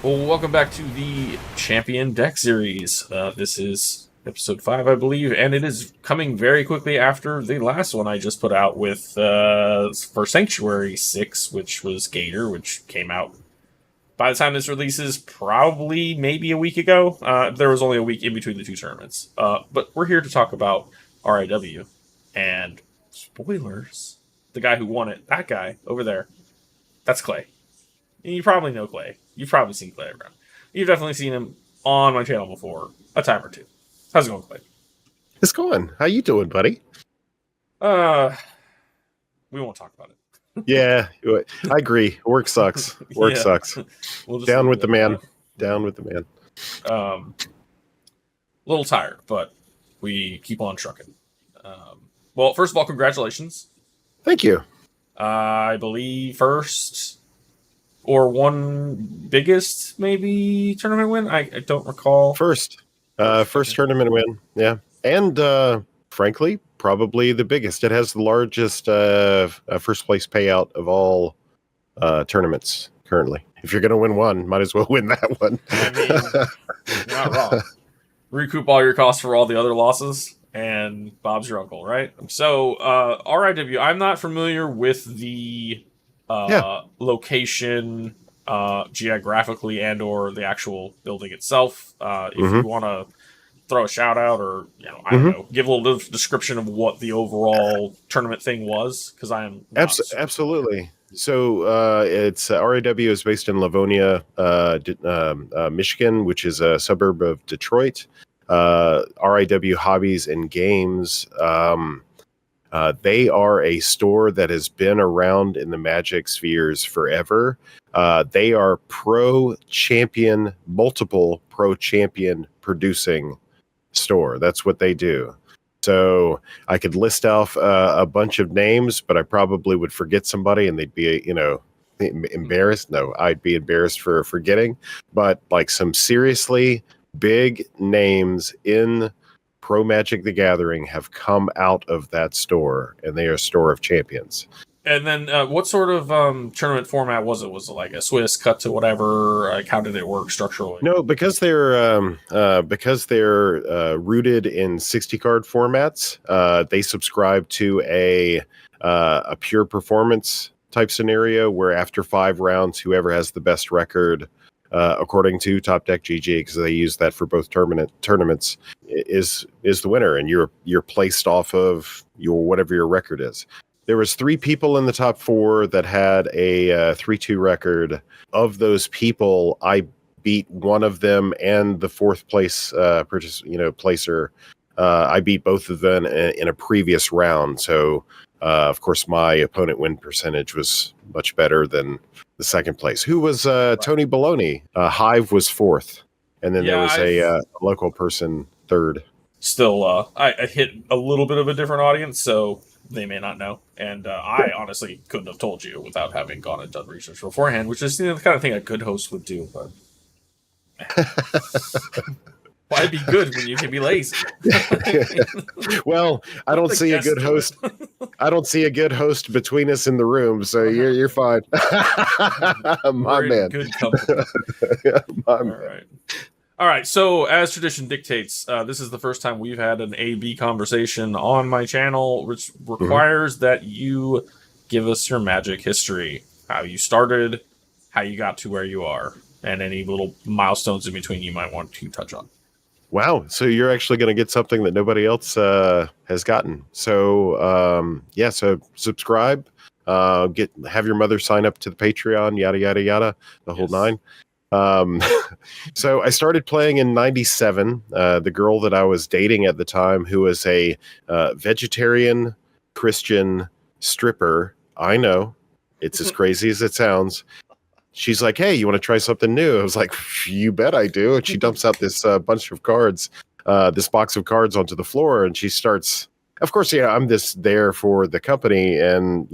Well, welcome back to the Champion Deck Series. This is episode 5, I believe, and it is coming very quickly after the last one I just put out with for Sanctuary 6, which was Gator, which came out by the time this releases, probably maybe a week ago. There was only a week in between the two tournaments. But we're here to talk about RIW. And spoilers, the guy who won it, that guy over there, that's Clay. And you probably know Clay. You've probably seen Clay around. You've definitely seen him on my channel before, a time or two. How's it going, Clay? It's going. How you doing, buddy? We won't talk about it. Yeah, I agree. Work sucks. Work sucks. We'll just Down with the man. Down with the man. A little tired, but we keep on trucking. Well, first of all, congratulations. Thank you. I believe first or one biggest maybe tournament win. I don't recall. First tournament win. Yeah, and frankly, probably the biggest. It has the largest first place payout of all tournaments currently. If you're going to win one, might as well win that one. I mean, you're not wrong. Recoup all your costs for all the other losses, and Bob's your uncle, right? So, RIW, I'm not familiar with the location geographically and or the actual building itself. If you want to throw a shout out or, I don't know, give a little description of what the overall tournament thing was, because I am absolutely. So it's RIW is based in Livonia, Michigan, which is a suburb of Detroit. RIW Hobbies and Games. They are a store that has been around in the Magic spheres forever. They are multiple pro champion producing store. That's what they do. So I could list off a bunch of names, but I probably would forget somebody and they'd be, embarrassed. No, I'd be embarrassed for forgetting. But like some seriously big names in Pro Magic the Gathering have come out of that store, and they are a store of champions. And then what sort of tournament format was it? Was it like a Swiss cut to whatever? Like, how did it work structurally? No, because they're rooted in 60 card formats. They subscribe to a pure performance type scenario where after 5 rounds, whoever has the best record, according to Top Deck GG, because they use that for both tournaments, is the winner, and you're placed off of your whatever your record is. There was 3 people in the top 4 that had a 3-2 record. Of those people, I beat one of them and the 4th place placer. I beat both of them in a previous round. So, of course, my opponent win percentage was much better than the 2nd place, who was Tony Baloney. Hive was 4th, and then there was a local person 3rd. Still, I hit a little bit of a different audience, so they may not know. And I honestly couldn't have told you without having gone and done research beforehand, which is the kind of thing a good host would do. But why be good when you can be lazy? Well, I don't see a good host. I don't see a good host between us in the room, so you're fine. My man. Good company. All right. All right, so as tradition dictates, this is the first time we've had an A-B conversation on my channel, which requires that you give us your Magic history, how you started, how you got to where you are, and any little milestones in between you might want to touch on. Wow, so you're actually going to get something that nobody else has gotten. So, so subscribe, have your mother sign up to the Patreon, yada, yada, yada, the whole 9. So I started playing in 97. The girl that I was dating at the time, who was a vegetarian Christian stripper. I know, it's as crazy as it sounds. She's like, "Hey, you want to try something new?" I was like, "You bet I do." And she dumps out this bunch of cards, this box of cards onto the floor, and she starts. Of course, I'm just there for the company, and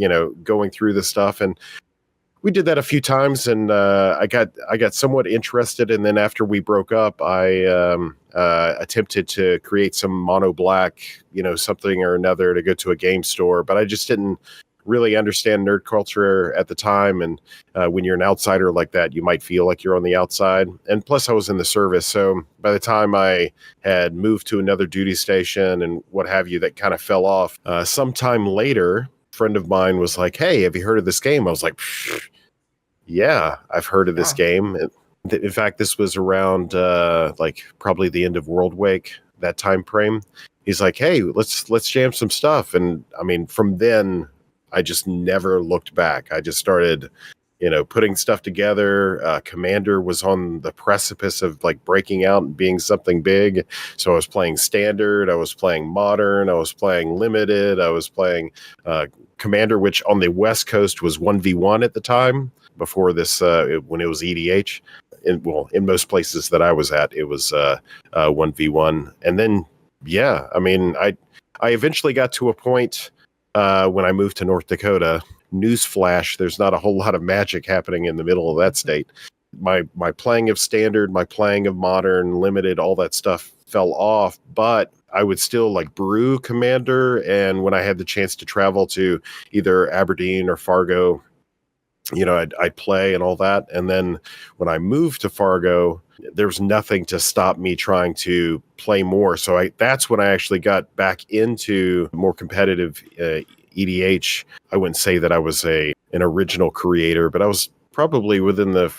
going through the stuff, and we did that a few times, and I got somewhat interested. And then after we broke up, I attempted to create some mono black, something or another to go to a game store, but I just didn't really understand nerd culture at the time. And when you're an outsider like that, you might feel like you're on the outside. And plus, I was in the service. So by the time I had moved to another duty station and what have you, that kind of fell off. Sometime later, a friend of mine was like, "Hey, have you heard of this game?" I was like, "Yeah, I've heard of this game." In fact, this was around like probably the end of World Wake, that time frame. He's like, "Hey, let's jam some stuff." And I mean, from then, I just never looked back. I just started, putting stuff together. Commander was on the precipice of like breaking out and being something big. So I was playing Standard, I was playing Modern, I was playing Limited, I was playing Commander, which on the West Coast was 1v1 at the time before this, when it was EDH. In most places that I was at, it was 1v1. And then, yeah, I mean, I eventually got to a point when I moved to North Dakota. Newsflash, there's not a whole lot of magic happening in the middle of that state. My playing of Standard, my playing of Modern, Limited, all that stuff fell off, but I would still like brew Commander. And when I had the chance to travel to either Aberdeen or Fargo, I'd play and all that. And then when I moved to Fargo, there was nothing to stop me trying to play more. So that's when I actually got back into more competitive EDH. I wouldn't say that I was an original creator, but I was probably within the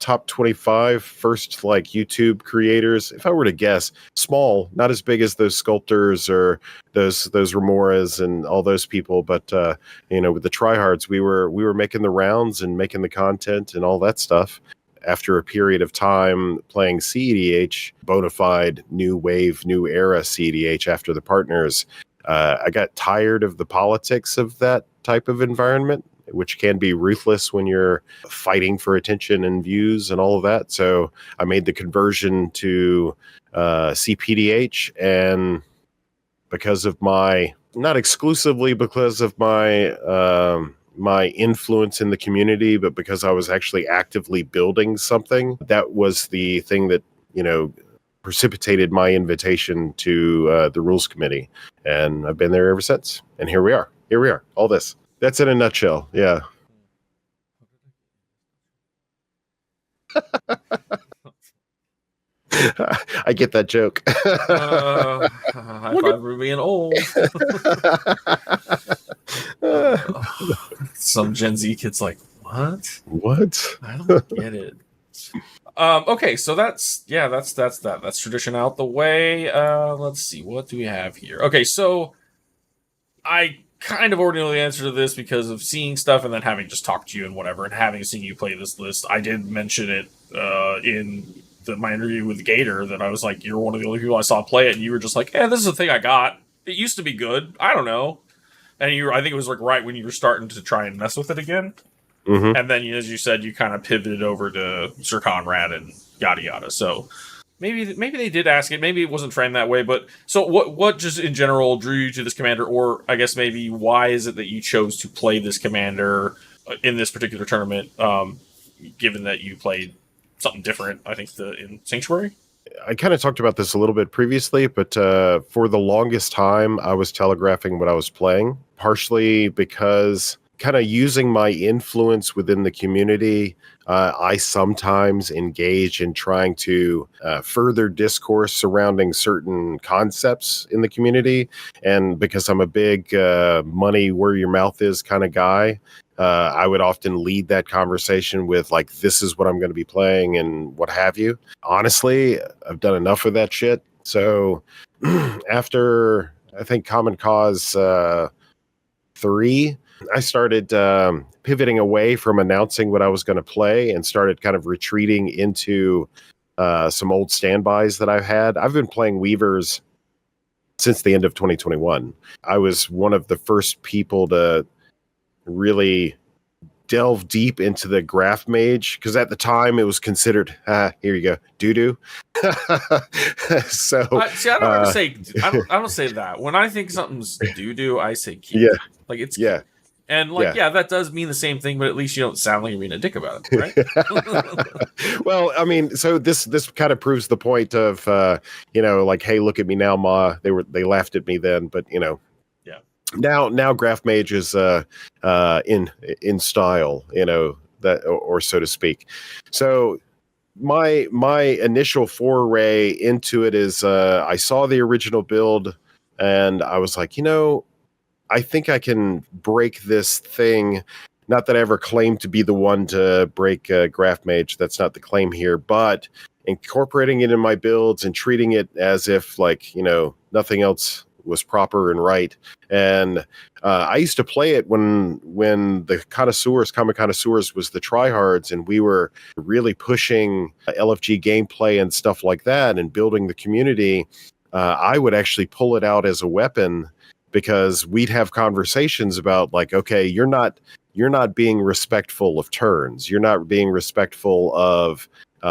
top 25 first like YouTube creators. If I were to guess, small, not as big as those sculptors or those Remoras and all those people, but with the tryhards, we were making the rounds and making the content and all that stuff. After a period of time playing CEDH, bona fide new wave, new era CEDH after the partners, I got tired of the politics of that type of environment, which can be ruthless when you're fighting for attention and views and all of that. So I made the conversion to cpdh, and because of not exclusively because of my influence in the community, but because I was actually actively building something, that was the thing that, precipitated my invitation to the rules committee. And I've been there ever since. And here we are. All this. That's in a nutshell. Yeah. I get that joke. High five for being old. Some Gen Z kids like, what? I don't get it. Okay, so that's that. That's tradition out the way. Let's see, what do we have here? Okay, so I kind of already know the answer to this because of seeing stuff and then having just talked to you and whatever, and having seen you play this list. I did mention it in my interview with Gator that I was like, you're one of the only people I saw play it, and you were just like, this is a thing I got. It used to be good. I don't know. And I think it was like right when you were starting to try and mess with it again. Mm-hmm. And then, as you said, you kind of pivoted over to Sir Conrad and yada yada. So maybe they did ask it. Maybe it wasn't framed that way. But so what just in general drew you to this commander, or I guess maybe why is it that you chose to play this commander in this particular tournament, given that you played something different, I think, in Sanctuary? I kind of talked about this a little bit previously, but for the longest time, I was telegraphing what I was playing, partially because kind of using my influence within the community, I sometimes engage in trying to further discourse surrounding certain concepts in the community. And because I'm a big money where your mouth is kind of guy, I would often lead that conversation with like, this is what I'm going to be playing and what have you. Honestly, I've done enough of that shit. So after, I think, Common Cause 3, I started pivoting away from announcing what I was going to play and started kind of retreating into some old standbys that I've had. I've been playing Weavers since the end of 2021. I was one of the first people to really delve deep into the graph mage, because at the time it was considered here you go, doo-doo. So see, I don't ever say I don't say that. When I think something's doo-doo, I say keep. Yeah, like it's yeah. And that does mean the same thing, but at least you don't sound like you're being a dick about it, right? Well, I mean, so this kind of proves the point of like, hey, look at me now, Ma. They laughed at me then, but yeah. Now Graph Mage is in style, that or so to speak. So my initial foray into it is I saw the original build and I was like, I think I can break this thing. Not that I ever claimed to be the one to break Graph Mage. That's not the claim here, but incorporating it in my builds and treating it as if nothing else was proper and right. And I used to play it when the common connoisseurs was the tryhards, and we were really pushing LFG gameplay and stuff like that and building the community. I would actually pull it out as a weapon because we'd have conversations about okay, you're not being respectful of turns. You're not being respectful of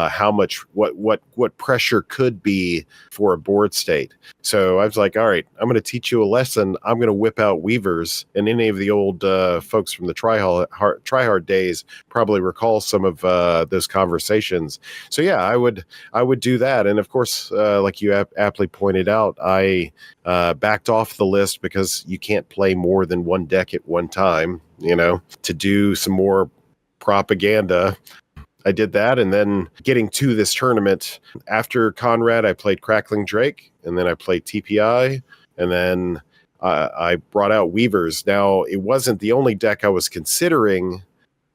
how much what pressure could be for a board state. So I was like, all right, I'm going to teach you a lesson. I'm going to whip out Weavers, and any of the old folks from the tryhard days probably recall some of those conversations. So yeah, I would do that, and of course, like you aptly pointed out, I backed off the list because you can't play more than one deck at one time. To do some more propaganda. I did that, and then getting to this tournament after Conrad, I played Crackling Drake, and then I played TPI, and then I brought out Weavers. Now, it wasn't the only deck I was considering,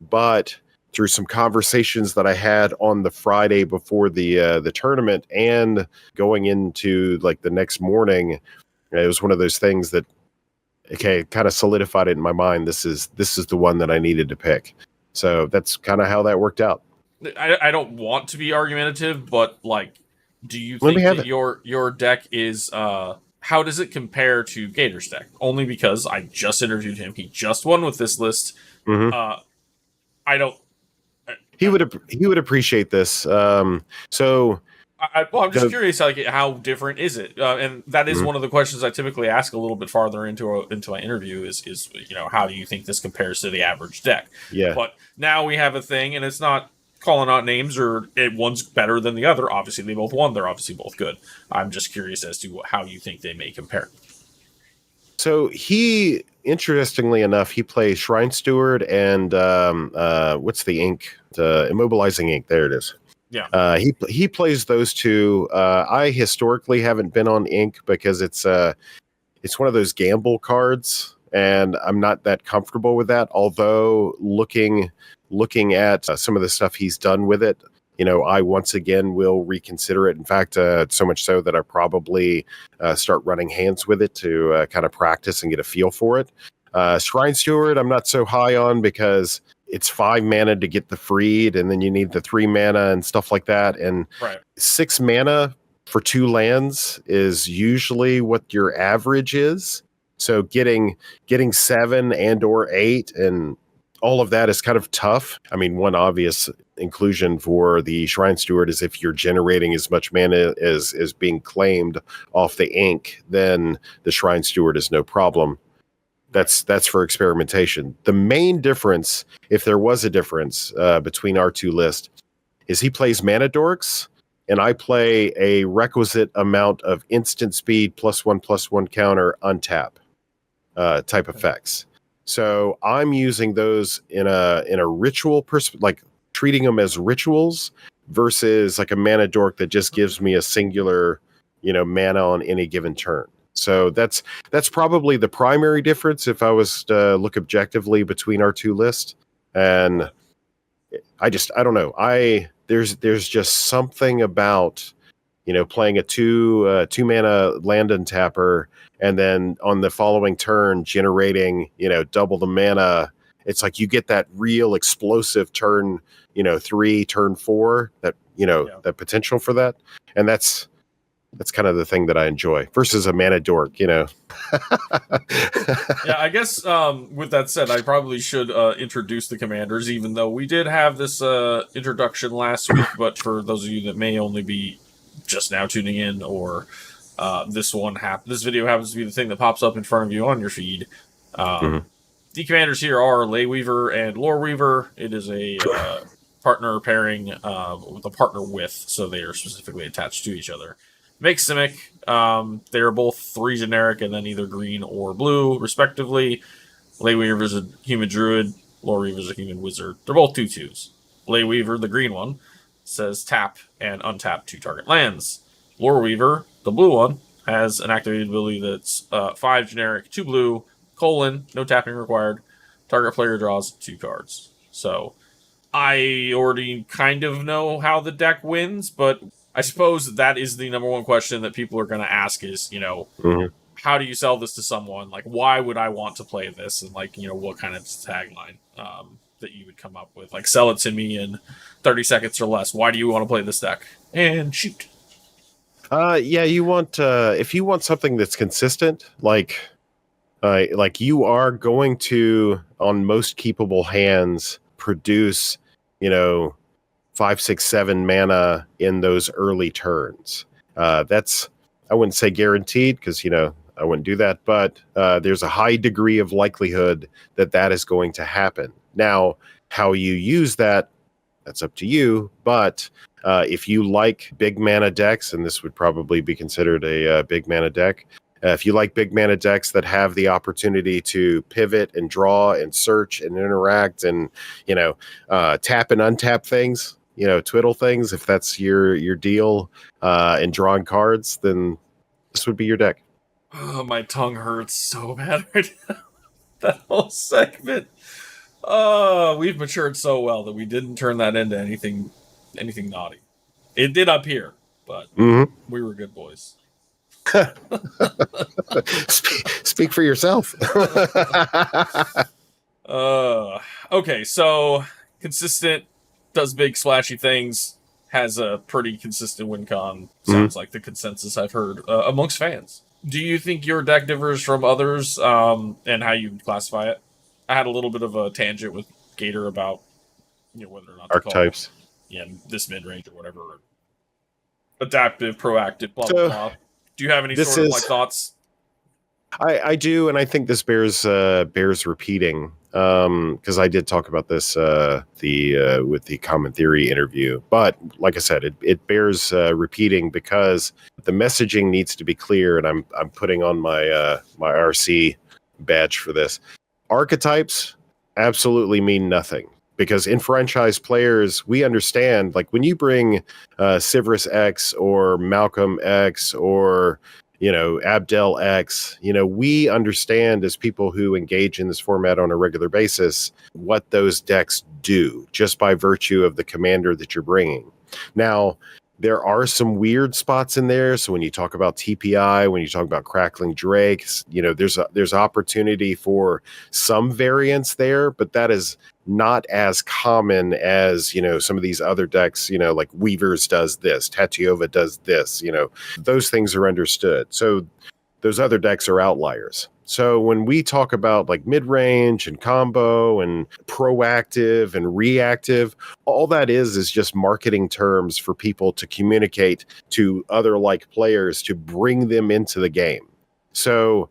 but through some conversations that I had on the Friday before the tournament and going into the next morning, it was one of those things that kind of solidified it in my mind. This is the one that I needed to pick. So that's kind of how that worked out. I don't want to be argumentative, but do you think that your deck is how does it compare to Gator's deck? Only because I just interviewed him. He just won with this list. Mm-hmm. I don't. He would appreciate this. I'm just curious, how different is it? And that is one of the questions I typically ask a little bit farther into my interview. Is how do you think this compares to the average deck? Yeah. But now we have a thing, and it's not calling out names or one's better than the other. Obviously, they both won. They're obviously both good. I'm just curious as to how you think they may compare. So he, interestingly enough, he plays Shrine Steward and what's the ink? Immobilizing Ink. There it is. Yeah. He plays those two. I historically haven't been on Ink because it's one of those gamble cards, and I'm not that comfortable with that. Although looking at some of the stuff he's done with it, I once again will reconsider it. In fact, so much so that I probably start running hands with it to kind of practice and get a feel for it. Shrine Steward, I'm not so high on because it's 5 mana to get the freed, and then you need the 3 mana and stuff like that. And 6 mana for 2 lands is usually what your average is. So getting 7 and or 8 and all of that is kind of tough. I mean, one obvious inclusion for the Shrine Steward is if you're generating as much mana as is being claimed off the ink, then the Shrine Steward is no problem. That's for experimentation. The main difference, if there was a difference between our two lists, is he plays Mana Dorks, and I play a requisite amount of instant speed +1/+1 counter untap type effects. So I'm using those in a ritual treating them as rituals versus a mana dork that just gives me a singular, mana on any given turn. So that's probably the primary difference if I was to look objectively between our two lists. And I don't know. There's just something about playing a two mana land untapper and then on the following turn generating double the mana. It's like you get that real explosive turn 3, turn 4, that that potential for that, and that's kind of the thing that I enjoy versus a mana dork. Yeah, I guess with that said, I probably should introduce the commanders, even though we did have this introduction last week. But for those of you that may only be just now tuning in, or this video happens to be the thing that pops up in front of you on your feed. The commanders here are Ley Weaver and Lore Weaver. It is a partner pairing with a partner with, so they are specifically attached to each other. Makes Simic. They're both 3 generic and then either green or blue, respectively. Lay Weaver's a human druid. Lore Weaver's a human wizard. They're both 2/2s. Lay Weaver, the green one, says tap and untap 2 target lands. Lore Weaver, the blue one, has an activated ability that's 5 generic, 2 blue, no tapping required. Target player draws 2 cards. So I already kind of know how the deck wins, but I suppose that is the number one question that people are going to ask is, how do you sell this to someone? Like, why would I want to play this? And, like, what kind of tagline that you would come up with? Like, sell it to me in 30 seconds or less. Why do you want to play this deck? And shoot. Yeah, you want if you want something that's consistent, like you are going to, on most keepable hands, produce 5, 6, 7 mana in those early turns. That's, I wouldn't say guaranteed, because I wouldn't do that, but there's a high degree of likelihood that is going to happen. Now, how you use that, that's up to you, but if you like big mana decks, and this would probably be considered a big mana deck, if you like big mana decks that have the opportunity to pivot and draw and search and interact and tap and untap things, twiddle things, if that's your deal, and drawing cards, then this would be your deck. Oh, my tongue hurts so bad right now. That whole segment. Oh, we've matured so well that we didn't turn that into anything naughty. It did up here, but we were good boys. Speak for yourself. Okay, so consistent, does big splashy things, has a pretty consistent win con. Sounds like the consensus I've heard amongst fans. Do you think your deck differs from others, and how you classify it? I had a little bit of a tangent with Gator about whether or not to archetypes. Call this mid range or whatever, adaptive, proactive, blah blah blah. Do you have any sort of thoughts? I do, and I think this bears repeating, because I did talk about this with the Common Theory interview. But like I said, it bears repeating because the messaging needs to be clear, and I'm putting on my my RC badge for this. Archetypes absolutely mean nothing, because in franchise players, we understand, like, when you bring Sivris X or Malcolm X or Abdel X, we understand as people who engage in this format on a regular basis what those decks do just by virtue of the commander that you're bringing. Now, there are some weird spots in there. So when you talk about TPI, when you talk about Crackling Drakes, there's opportunity for some variance there, but that is not as common as, some of these other decks, like Weavers does this, Tatiova does this, those things are understood. So those other decks are outliers. So when we talk about like mid-range and combo and proactive and reactive, all that is just marketing terms for people to communicate to other like players to bring them into the game. So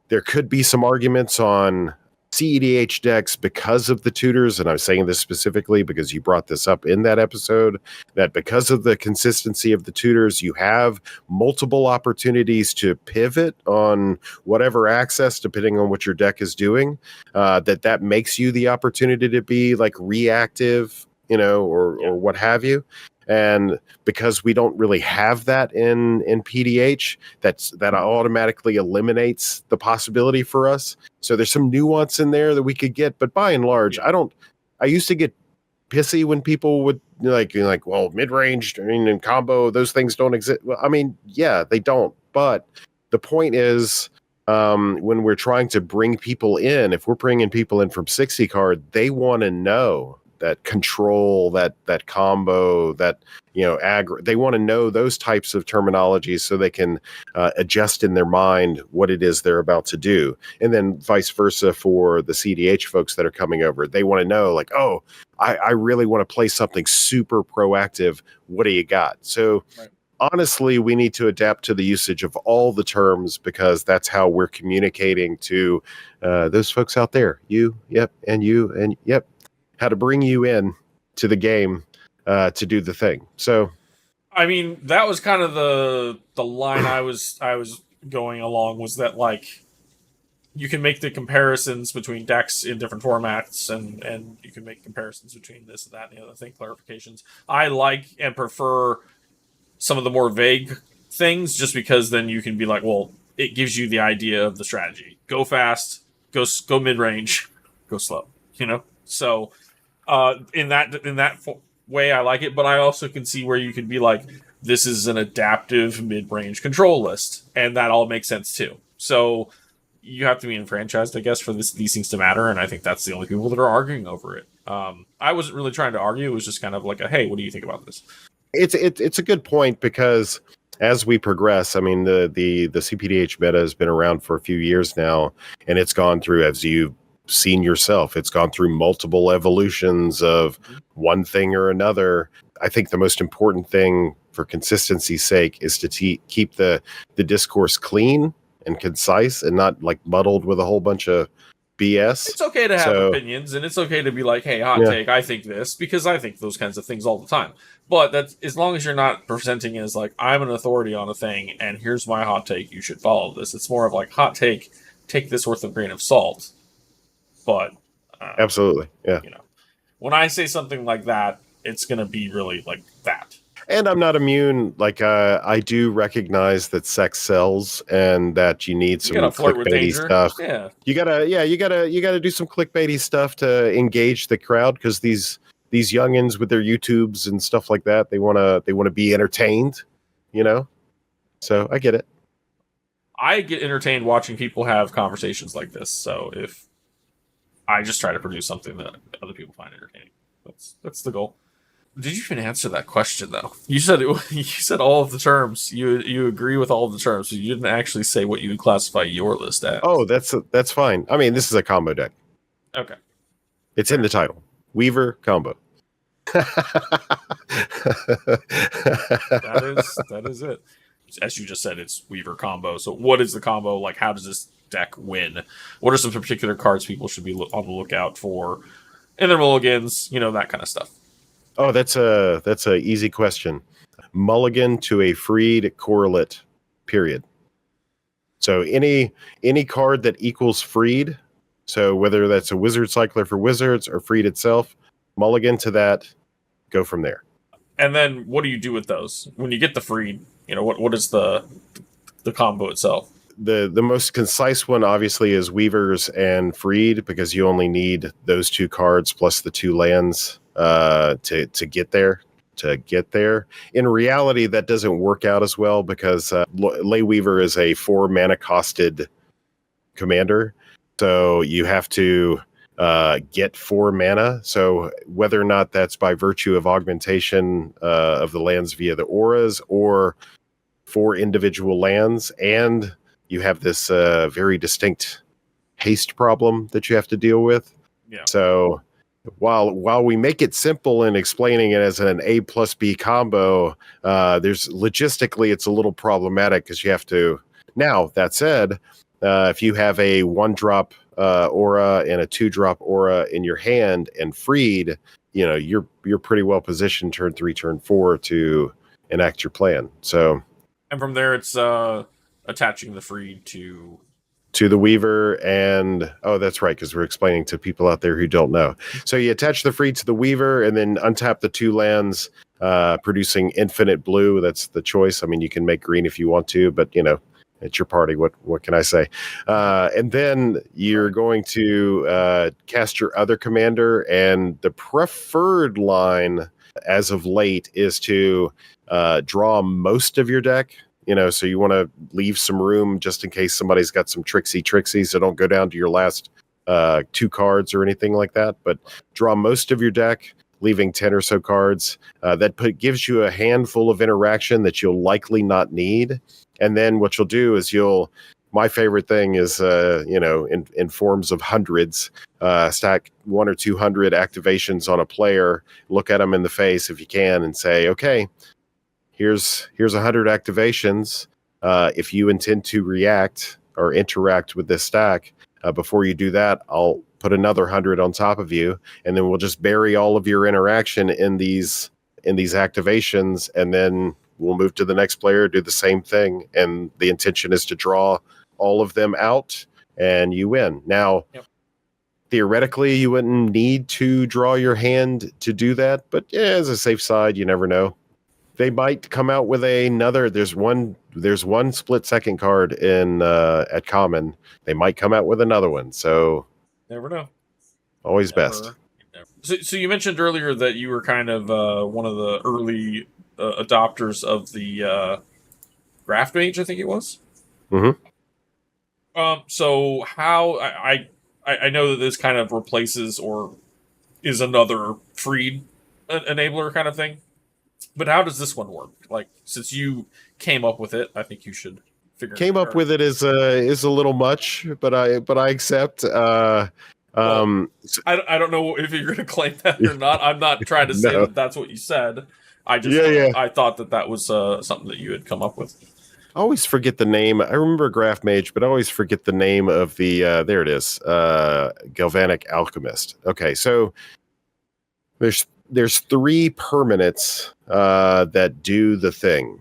there could be some arguments on cpdh decks because of the tutors, and I'm saying this specifically because you brought this up in that episode, that because of the consistency of the tutors, you have multiple opportunities to pivot on whatever access depending on what your deck is doing, that makes you the opportunity to be like reactive, or what have you. And because we don't really have that in PDH, that automatically eliminates the possibility for us. So there's some nuance in there that we could get, but by and large, I used to get pissy when people would like, well, mid-range, and combo, those things don't exist. Well, I mean, yeah, they don't. But the point is, when we're trying to bring people in, if we're bringing people in from 60 card, they want to know that control, that combo, that aggro. They want to know those types of terminologies so they can adjust in their mind what it is they're about to do. And then vice versa for the CDH folks that are coming over. They want to know, like, oh, I really want to play something super proactive. What do you got? So honestly, we need to adapt to the usage of all the terms, because that's how we're communicating to those folks out there. You, yep, and you, and yep. How to bring you in to the game to do the thing. So I mean, that was kind of the line I was going along, was that like you can make the comparisons between decks in different formats, and you can make comparisons between this and that and the other thing, clarifications. I like and prefer some of the more vague things, just because then you can be like, well, it gives you the idea of the strategy. Go fast, go mid range, go slow. So in that way, I like it. But I also can see where you could be like, this is an adaptive mid range control list, and that all makes sense too. So you have to be enfranchised, I guess, for these things to matter. And I think that's the only people that are arguing over it. I wasn't really trying to argue. It was just kind of like hey, what do you think about this? It's a good point, because as we progress, I mean, the cpdh meta has been around for a few years now, and it's gone through, as you've seen yourself, it's gone through multiple evolutions of one thing or another. I think the most important thing, for consistency's sake, is to keep the discourse clean and concise, and not like muddled with a whole bunch of BS. It's okay to have opinions, and it's okay to be like, hey, hot take, I think this, because I think those kinds of things all the time. But that's as long as you're not presenting it as like, I'm an authority on a thing, and here's my hot take, you should follow this. It's more of like, hot take this with a grain of salt. But absolutely, yeah. When I say something like that, it's going to be really like that. And I'm not immune. Like, I do recognize that sex sells, and that you need some clickbaity stuff. Yeah, you gotta do some clickbaity stuff to engage the crowd, because these youngins with their YouTubes and stuff like that, they wanna be entertained, So I get it. I get entertained watching people have conversations like this. So if I just try to produce something that other people find entertaining, that's the goal. Did you even answer that question though? You said all of the terms. You agree with all of the terms. So you didn't actually say what you would classify your list as. Oh, that's fine. I mean, this is a combo deck. Okay. It's in the title. Weaver combo. That is it. As you just said, it's Weaver combo. So what is the combo? Like, how does this deck win? What are some particular cards people should be on the lookout for in their mulligans? That kind of stuff. Oh, that's a easy question. Mulligan to a freed correlate, period. So any card that equals freed, so whether that's a wizard cycler for wizards or freed itself, mulligan to that, go from there. And then what do you do with those when you get the freed? What is the combo itself? The most concise one obviously is Weavers and Freed, because you only need those two cards plus the two lands to get there. In reality, that doesn't work out as well, because Ley Weaver is a 4 mana costed commander, so you have to get 4 mana. So whether or not that's by virtue of augmentation of the lands via the auras, or 4 individual lands, and you have this very distinct haste problem that you have to deal with. Yeah. So while we make it simple in explaining it as an A plus B combo, there's logistically it's a little problematic, because you have to. Now that said, if you have a 1-drop aura and a 2-drop aura in your hand and freed, you're pretty well positioned turn 3, turn 4 to enact your plan. So, and from there it's attaching the freed to the Weaver, and that's right, because we're explaining to people out there who don't know. So you attach the freed to the Weaver, and then untap the 2 lands, producing infinite blue. That's the choice. I mean, you can make green if you want to, but it's your party. What can I say? And then you're going to cast your other commander, and the preferred line as of late is to draw most of your deck. So you want to leave some room just in case somebody's got some tricksy, so don't go down to your last 2 cards or anything like that, but draw most of your deck, leaving 10 or so cards. That gives you a handful of interaction that you'll likely not need. And then what you'll do is my favorite thing is, in forms of hundreds, stack 1 or 200 activations on a player, look at them in the face if you can, and say, okay, here's 100 activations. If you intend to react or interact with this stack, before you do that, I'll put another 100 on top of you, and then we'll just bury all of your interaction in these activations, and then we'll move to the next player, do the same thing, and the intention is to draw all of them out, and you win. Now, theoretically, you wouldn't need to draw your hand to do that, but yeah, as a safe side, you never know. They might come out with another. There's one split second card in at common. They might come out with another one. So never know. Always best. So you mentioned earlier that you were kind of one of the early adopters of the Graph Mage, I think it was. Mm-hmm. So how I know that this kind of replaces or is another freed enabler kind of thing. But how does this one work? Like, since you came up with it, I think you should figure. Came up with it is a little much, but I accept. Well, I don't know if you're going to claim that or not. I'm not trying to say that that's what you said. I just I thought that was something that you had come up with. I always forget the name. I remember Graph Mage, but I always forget the name of the. There it is. Galvanic Alchemist. Okay, so there's 3 permanents that do the thing.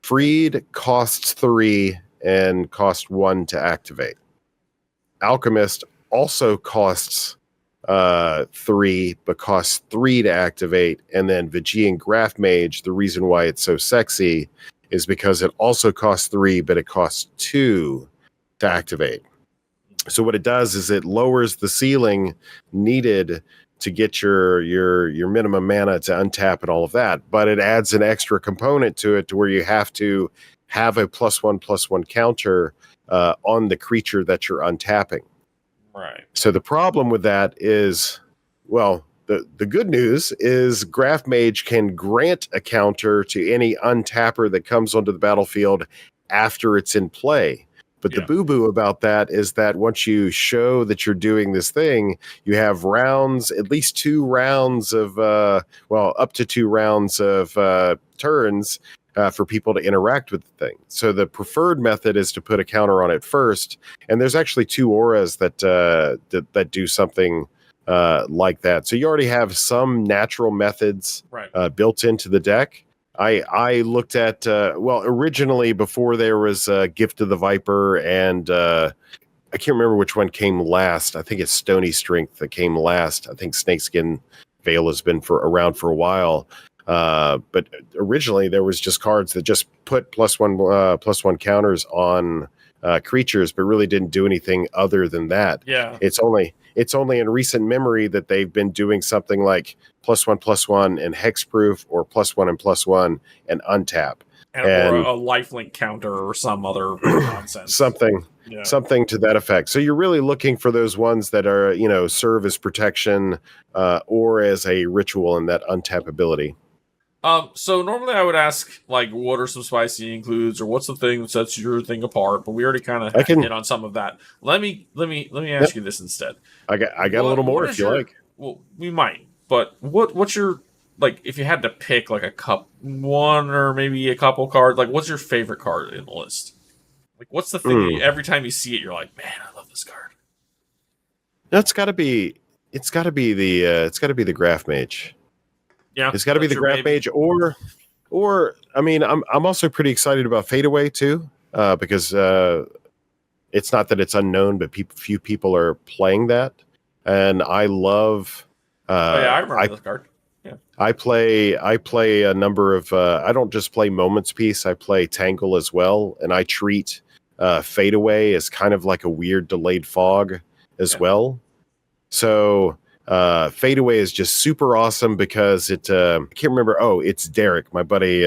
Freed costs 3 and costs 1 to activate. Alchemist also costs 3, but costs 3 to activate. And then Vigian Graph Mage, the reason why it's so sexy is because it also costs 3, but it costs 2 to activate. So what it does is it lowers the ceiling needed to get your minimum mana to untap and all of that, but it adds an extra component to it to where you have to have a +1/+1 counter on the creature that you're untapping. Right. So the problem with that is, well, the good news is Graph Mage can grant a counter to any untapper that comes onto the battlefield after it's in play. But the boo-boo about that is that once you show that you're doing this thing, you have rounds, at least 2 rounds of, up to 2 rounds of turns for people to interact with the thing. So the preferred method is to put a counter on it first. And there's actually 2 auras that do something like that. So you already have some natural methods built into the deck. I looked at, originally before there was Gift of the Viper and I can't remember which one came last. I think it's Stony Strength that came last. I think Snakeskin Veil has been around for a while. But originally there was just cards that just put +1/+1 counters on creatures, but really didn't do anything other than that. Yeah. It's only in recent memory that they've been doing something like +1/+1 and hexproof, or +1 and +1 and untap, or a lifelink counter or some other nonsense. Something to that effect. So you're really looking for those ones that are, serve as protection or as a ritual in that untap ability. So normally I would ask, like, what are some spicy includes, or what's the thing that sets your thing apart? But we already kind of hit on some of that. Let me ask you this instead. I got a little more if you like. Well, we might. But what's your, like, if you had to pick like one or maybe a couple cards, like, what's your favorite card in the list? Like, what's the thing that every time you see it, you're like, man, I love this card. No, it's got to be the Graph Mage. Yeah, it's got to be the Graph Mage, or I mean, I'm also pretty excited about Fadeaway too, because it's not that it's unknown, but few people are playing that, and I love. I remember this card. Yeah, I play a number of. I don't just play Moments Piece. I play Tangle as well, and I treat Fadeaway as kind of like a weird delayed fog as well. So Fadeaway is just super awesome because it. I can't remember. Oh, it's Derek, my buddy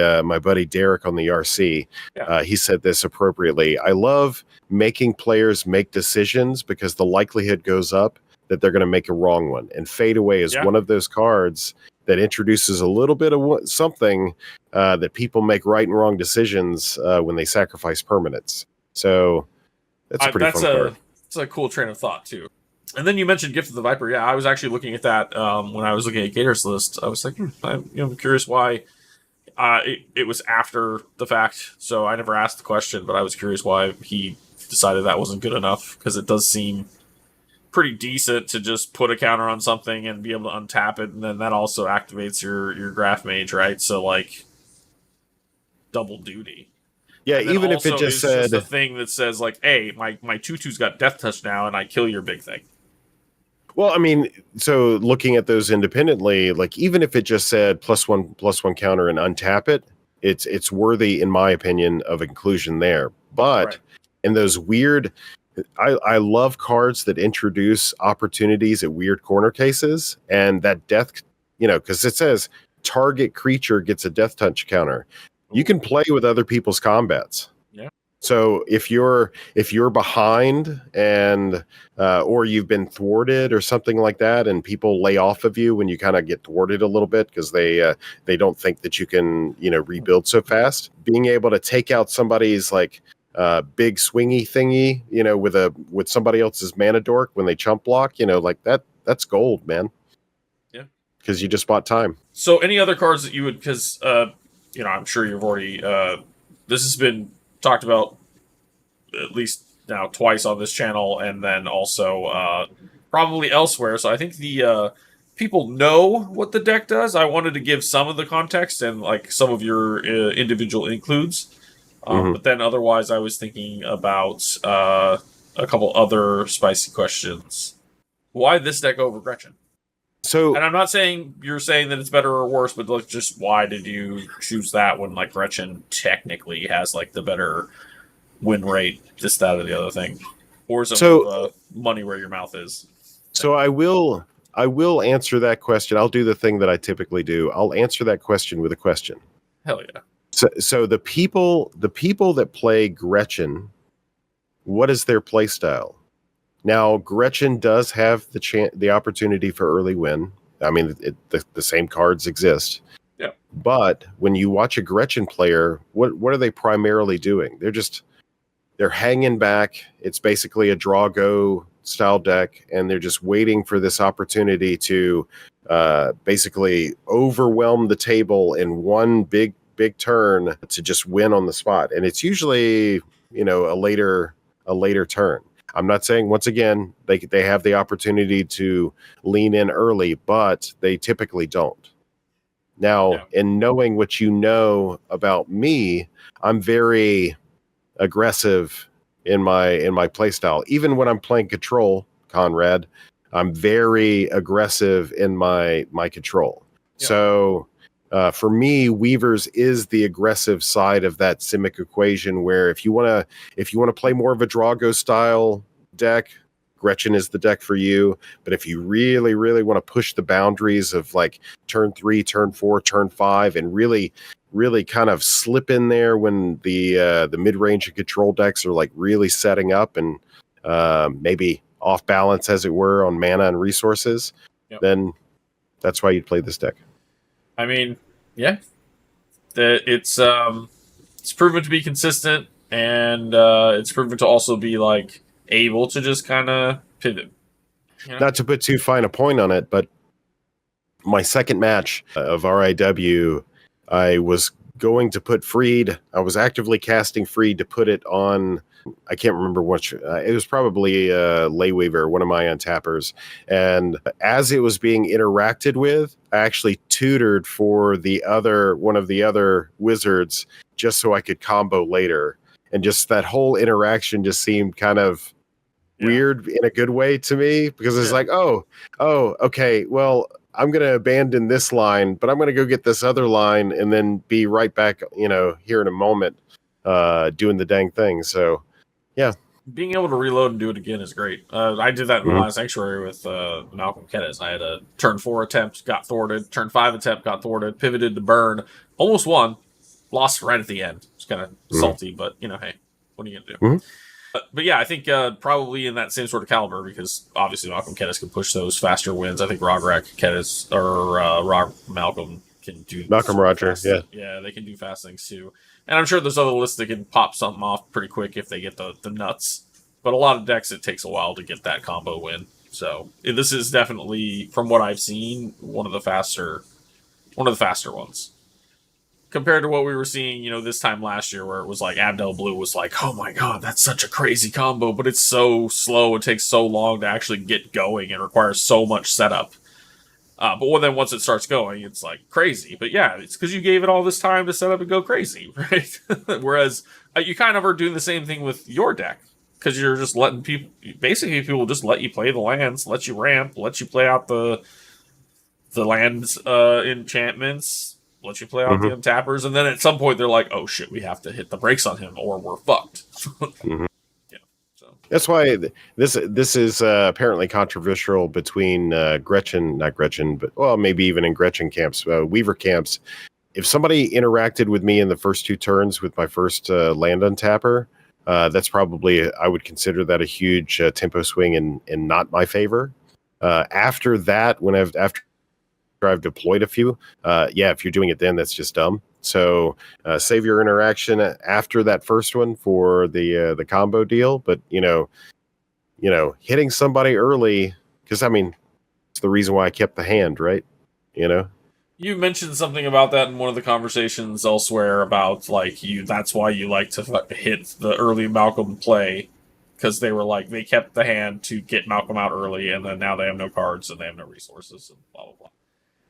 Derek on the RC. Yeah. He said this appropriately. I love making players make decisions because the likelihood goes up that they're going to make a wrong one. And Fadeaway is one of those cards that introduces a little bit of something that people make right and wrong decisions when they sacrifice permanents. So that's a pretty fun card. That's a cool train of thought too. And then you mentioned Gift of the Viper. Yeah, I was actually looking at that when I was looking at Gator's list. I was like, I'm curious why it was after the fact. So I never asked the question, but I was curious why he decided that wasn't good enough, because it does seem pretty decent to just put a counter on something and be able to untap it, and then that also activates your Graph Mage, right? So, like, double duty. Yeah, And then even if it also just is just a said, thing that says like, "Hey, my tutu's got death touch now, and I kill your big thing." well, I mean, so looking at those independently, like even if it just said +1/+1 counter and untap it, it's worthy, in my opinion, of inclusion there. But Right. in those weird, I love cards that introduce opportunities at weird corner cases, and that death, because it says target creature gets a death touch counter. You can play with other people's combats. Yeah. So if you're behind and or you've been thwarted or something like that, and people lay off of you when you kind of get thwarted a little bit because they don't think that you can rebuild so fast, being able to take out somebody's like big swingy thingy with somebody else's mana dork when they chump block, like that's gold, man. Yeah. Because you just bought time. So, any other cards that you would, because I'm sure you've already this has been talked about at least now twice on this channel, and then also probably elsewhere. So I think the people know what the deck does. I wanted to give some of the context and like some of your individual includes, but then otherwise I was thinking about a couple other spicy questions. Why this deck over Gretchen? So, and I'm not saying you're saying that it's better or worse, but like, just why did you choose that when like Gretchen technically has like the better win rate, this, that, or the other thing, or is it money where your mouth is? So I will answer that question. I'll do the thing that I typically do. I'll answer that question with a question. Hell yeah. So the people that play Gretchen, what is their play style? Now, Gretchen does have the opportunity for early win. I mean, the same cards exist. Yeah. But when you watch a Gretchen player, what are they primarily doing? They're hanging back. It's basically a draw go style deck, and they're just waiting for this opportunity to basically overwhelm the table in one big turn to just win on the spot. And it's usually a later turn. I'm not saying, once again, they have the opportunity to lean in early, but they typically don't. Now, in knowing what you know about me, I'm very aggressive in my play style. Even when I'm playing control, Conrad, I'm very aggressive in my control. Yep. So for me, Weavers is the aggressive side of that Simic equation, where if you want to play more of a Drago style deck, Gretchen is the deck for you. But if you really, really want to push the boundaries of like turn 3, turn 4, turn 5, and really kind of slip in there when the mid-range and control decks are like really setting up and maybe off balance, as it were, on mana and resources, then that's why you'd play this deck. I mean, yeah, it's proven to be consistent, and it's proven to also be like able to just kind of pivot. Not to put too fine a point on it, but my second match of RIW, I was going to put Freed. I was actively casting Freed to put it on. I can't remember which. It was probably Layweaver, one of my untappers. And as it was being interacted with, I actually tutored for one of the other wizards just so I could combo later. And just that whole interaction just seemed kind of weird in a good way to me, because it's like, oh, okay, well, I'm going to abandon this line, but I'm going to go get this other line and then be right back, here in a moment, doing the dang thing. So, yeah. Being able to reload and do it again is great. I did that in the last Sanctuary with Malcolm Kedis. I had a turn 4 attempt, got thwarted. Turn 5 attempt, got thwarted. Pivoted to burn. Almost won. Lost right at the end. It's kind of salty, but, hey, what are you going to do? But yeah, I think probably in that same sort of caliber, because obviously Malcolm Kedis can push those faster wins. I think Rograk Kedis or Malcolm can do Roger, yeah, they can do fast things too. And I'm sure there's other lists that can pop something off pretty quick if they get the nuts. But a lot of decks, it takes a while to get that combo win. So this is definitely, from what I've seen, one of the faster ones. Compared to what we were seeing, this time last year, where it was like Abdel Blue was like, oh my god, that's such a crazy combo, but it's so slow, it takes so long to actually get going, it requires so much setup. But then once it starts going, it's like crazy. But yeah, it's because you gave it all this time to set up and go crazy, right? Whereas you kind of are doing the same thing with your deck because you're just letting people just let you play the lands, let you ramp, let you play out the lands enchantments, let you play out the untappers, and then at some point they're like, oh shit, we have to hit the brakes on him or we're fucked. Yeah, so that's why this is apparently controversial between not Gretchen, but well, maybe even in Gretchen camps, Weaver camps. If somebody interacted with me in the first 2 turns with my first land untapper, that's probably, I would consider that a huge tempo swing in not my favor. After that, after I've deployed a few, if you're doing it then, that's just dumb. So save your interaction after that first one for the combo deal. But hitting somebody early, because I mean, it's the reason why I kept the hand, right? You mentioned something about that in one of the conversations elsewhere about that's why you like to hit the early Malcolm play, because they were like, they kept the hand to get Malcolm out early, and then now they have no cards and they have no resources and blah blah blah.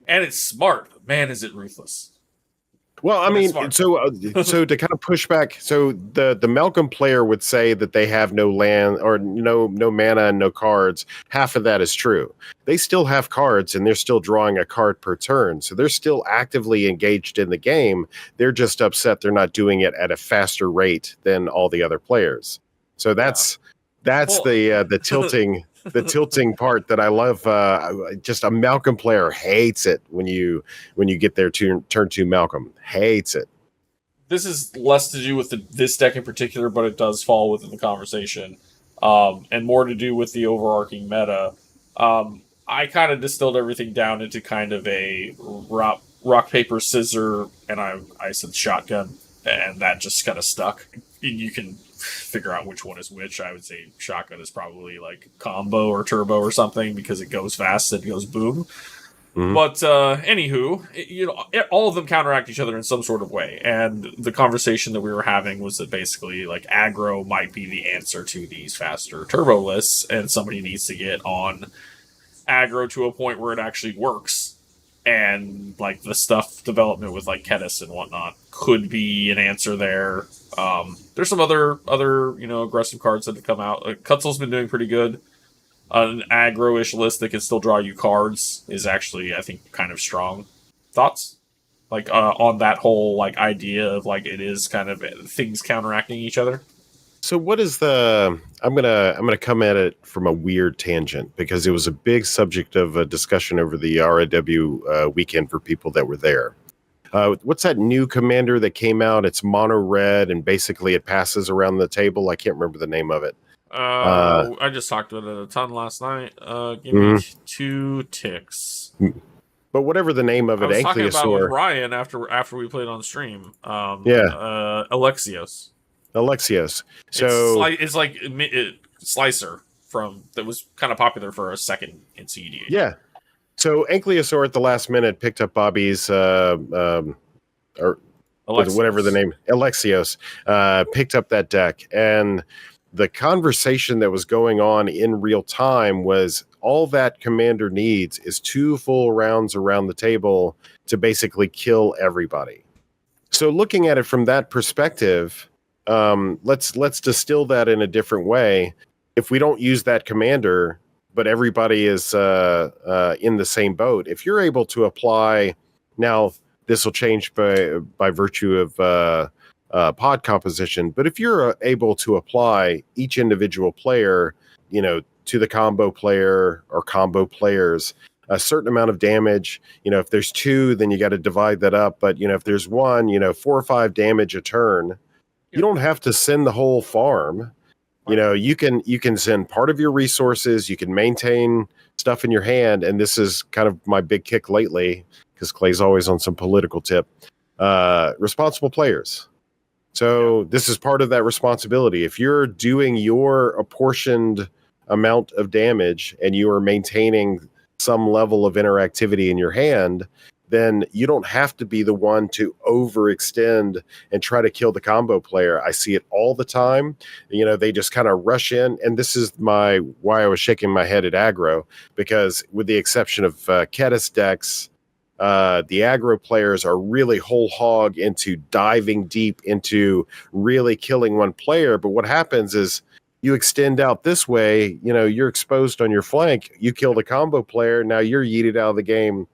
And it's smart, but man, is it ruthless. Well, I mean, so to kind of push back, so the Malcolm player would say that they have no land or no mana and no cards. Half of that is true. They still have cards and they're still drawing a card per turn. So they're still actively engaged in the game. They're just upset they're not doing it at a faster rate than all the other players. So that's the tilting. The tilting part that I love. Just a Malcolm player hates it when you get there to turn 2 Malcolm. Hates it. This is less to do with this deck in particular, but it does fall within the conversation, and more to do with the overarching meta. I kind of distilled everything down into kind of a rock paper scissor, and I said shotgun, and that just kind of stuck. You can figure out which one is which. I would say shotgun is probably like combo or turbo or something because it goes fast and it goes boom. But anywho, all of them counteract each other in some sort of way. And the conversation that we were having was that basically like aggro might be the answer to these faster turbo lists, and somebody needs to get on aggro to a point where it actually works. And like the stuff development with like Kedis and whatnot could be an answer there. There's some other aggressive cards that have come out. Cutzel's been doing pretty good. An aggro-ish list that can still draw you cards is actually, I think, kind of strong. Thoughts? On that whole idea of it is kind of things counteracting each other. So what is I'm gonna come at it from a weird tangent because it was a big subject of a discussion over the RIW weekend for people that were there. What's that new commander that came out? It's mono red and basically it passes around the table. I can't remember the name of it. I just talked about it a ton last night. Give me 2 ticks. But whatever the name of it, I was talking about it Ankylosaur. with Ryan after we played on stream. Alexios. So it's like Slicer that was kind of popular for a second in cpdh. Yeah. So Ankylosaur at the last minute picked up Bobby's or whatever the name, Alexios, picked up that deck, and the conversation that was going on in real time was all that commander needs is 2 full rounds around the table to basically kill everybody. So looking at it from that perspective, let's distill that in a different way. If we don't use that commander, but everybody is in the same boat, if you're able to apply, now this will change by virtue of pod composition, but if you're able to apply each individual player, to the combo player or combo players, a certain amount of damage, if there's 2, then you got to divide that up. But, if there's 1, 4 or 5 damage a turn, you don't have to send the whole farm. You can send part of your resources, you can maintain stuff in your hand. And this is kind of my big kick lately, because Clay's always on some political tip, responsible players. So this is part of that responsibility. If you're doing your apportioned amount of damage and you are maintaining some level of interactivity in your hand, then you don't have to be the one to overextend and try to kill the combo player. I see it all the time. They just kind of rush in, and this is why I was shaking my head at aggro, because with the exception of Ketis decks, the aggro players are really whole hog into diving deep into really killing one player. But what happens is you extend out this way, you're exposed on your flank, you kill the combo player, now you're yeeted out of the game,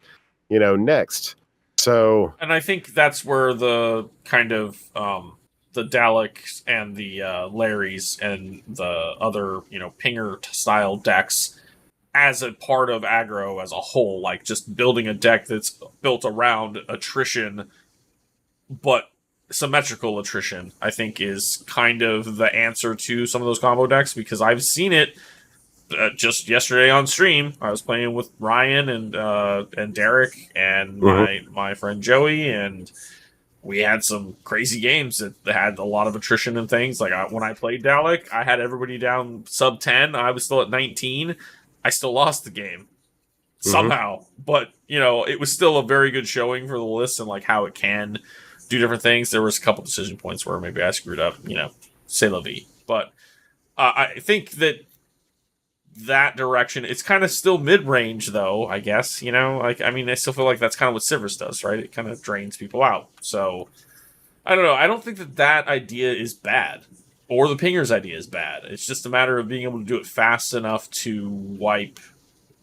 next. So, and I think that's where the kind of the Daleks and the Larrys and the other pinger style decks as a part of aggro as a whole, like just building a deck that's built around attrition, but symmetrical attrition, I think is kind of the answer to some of those combo decks, because I've seen it. Just yesterday on stream, I was playing with Ryan and Derek and my friend Joey, and we had some crazy games that had a lot of attrition and things. Like when I played Dalek, I had everybody down sub 10. I was still at 19. I still lost the game somehow, but it was still a very good showing for the list and like how it can do different things. There was a couple decision points where maybe I screwed up, c'est la vie. But I think that direction, it's kind of still mid-range though, I guess, I still feel like that's kind of what Sivers does, right? It kind of drains people out. So I don't know. I don't think that idea is bad, or the pinger's idea is bad. It's just a matter of being able to do it fast enough to wipe